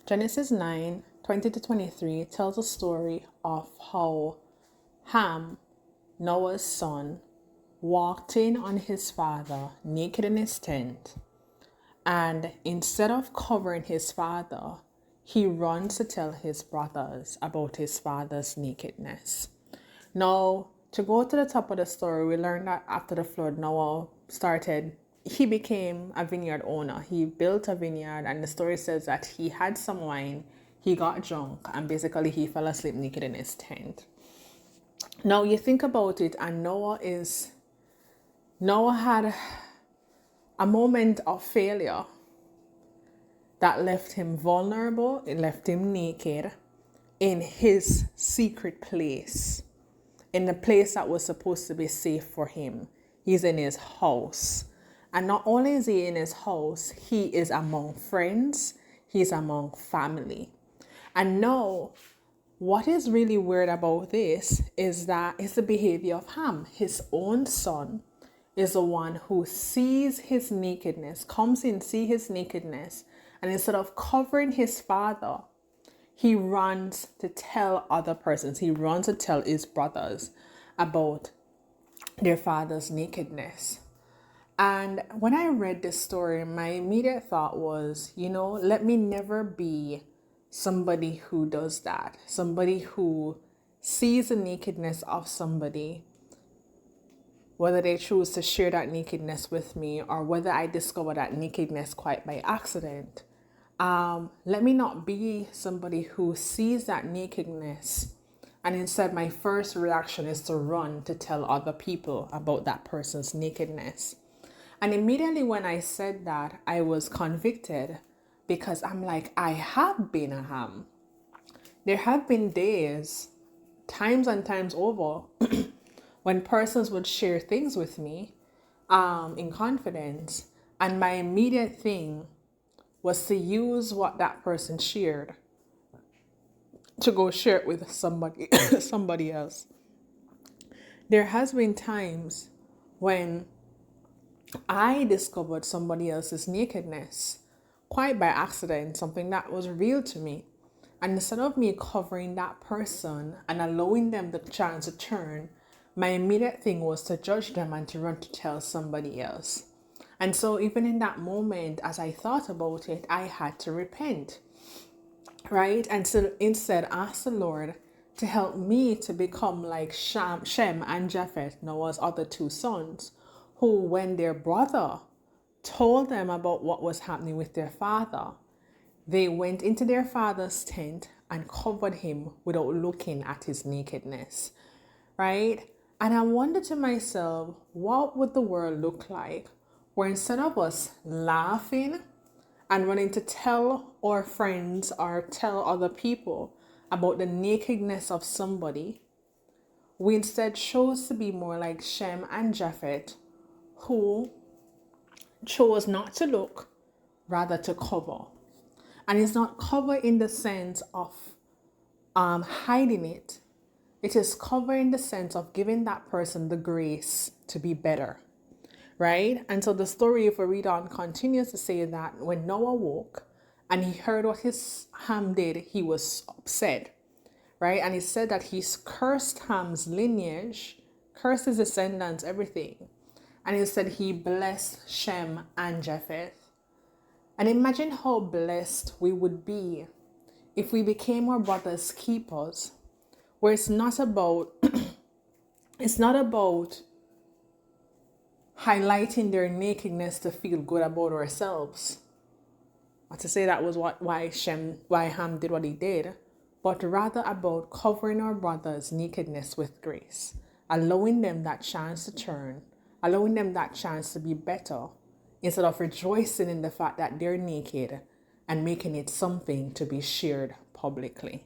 Genesis 9:20-23 tells a story of how Ham, Noah's son, walked in on his father naked in his tent, and instead of covering his father, he runs to tell his brothers about his father's nakedness. Now, to go to the top of the story, we learned that after the flood, he became a vineyard owner. He built a vineyard, and the story says that he had some wine, he got drunk, and basically he fell asleep naked in his tent. Now, you think about it, and Noah had a moment of failure that left him vulnerable, it left him naked in his secret place, in the place that was supposed to be safe for him. He's in his house. And not only is he in his house, he is among friends, he's among family. And now, what is really weird about this is that it's the behavior of Ham. His own son is the one who sees his nakedness, comes in, see his nakedness, and instead of covering his father, he runs to tell other persons. He runs to tell his brothers about their father's nakedness. And when I read this story, my immediate thought was, let me never be somebody who does that. Somebody who sees the nakedness of somebody, whether they choose to share that nakedness with me or whether I discover that nakedness quite by accident. Let me not be somebody who sees that nakedness and instead my first reaction is to run to tell other people about that person's nakedness. And immediately when I said that, I was convicted because I'm like, I have been a Ham. There have been days, times and times over, when persons would share things with me in confidence, and my immediate thing was to use what that person shared to go share it with somebody else. There has been times when I discovered somebody else's nakedness quite by accident, something that was real to me. And instead of me covering that person and allowing them the chance to turn, my immediate thing was to judge them and to run to tell somebody else. And so even in that moment, as I thought about it, I had to repent, right? And so instead ask the Lord to help me to become like Shem and Japheth, Noah's other two sons, who when their brother told them about what was happening with their father, they went into their father's tent and covered him without looking at his nakedness, right? And I wondered to myself, what would the world look like where instead of us laughing and running to tell our friends or tell other people about the nakedness of somebody, we instead chose to be more like Shem and Japheth, who chose not to look, rather to cover. And it's not cover in the sense of hiding it. It is cover in the sense of giving that person the grace to be better, right? And so the story, if we read on, continues to say that when Noah woke and he heard what his Ham did, he was upset, right? And he said that he cursed Ham's lineage, cursed his descendants, everything. And he said he blessed Shem and Japheth. And imagine how blessed we would be if we became our brother's keepers, where it's not about highlighting their nakedness to feel good about ourselves. Not to say that was why Ham did what he did, but rather about covering our brother's nakedness with grace, allowing them that chance to turn, allowing them that chance to be better, instead of rejoicing in the fact that they're naked and making it something to be shared publicly.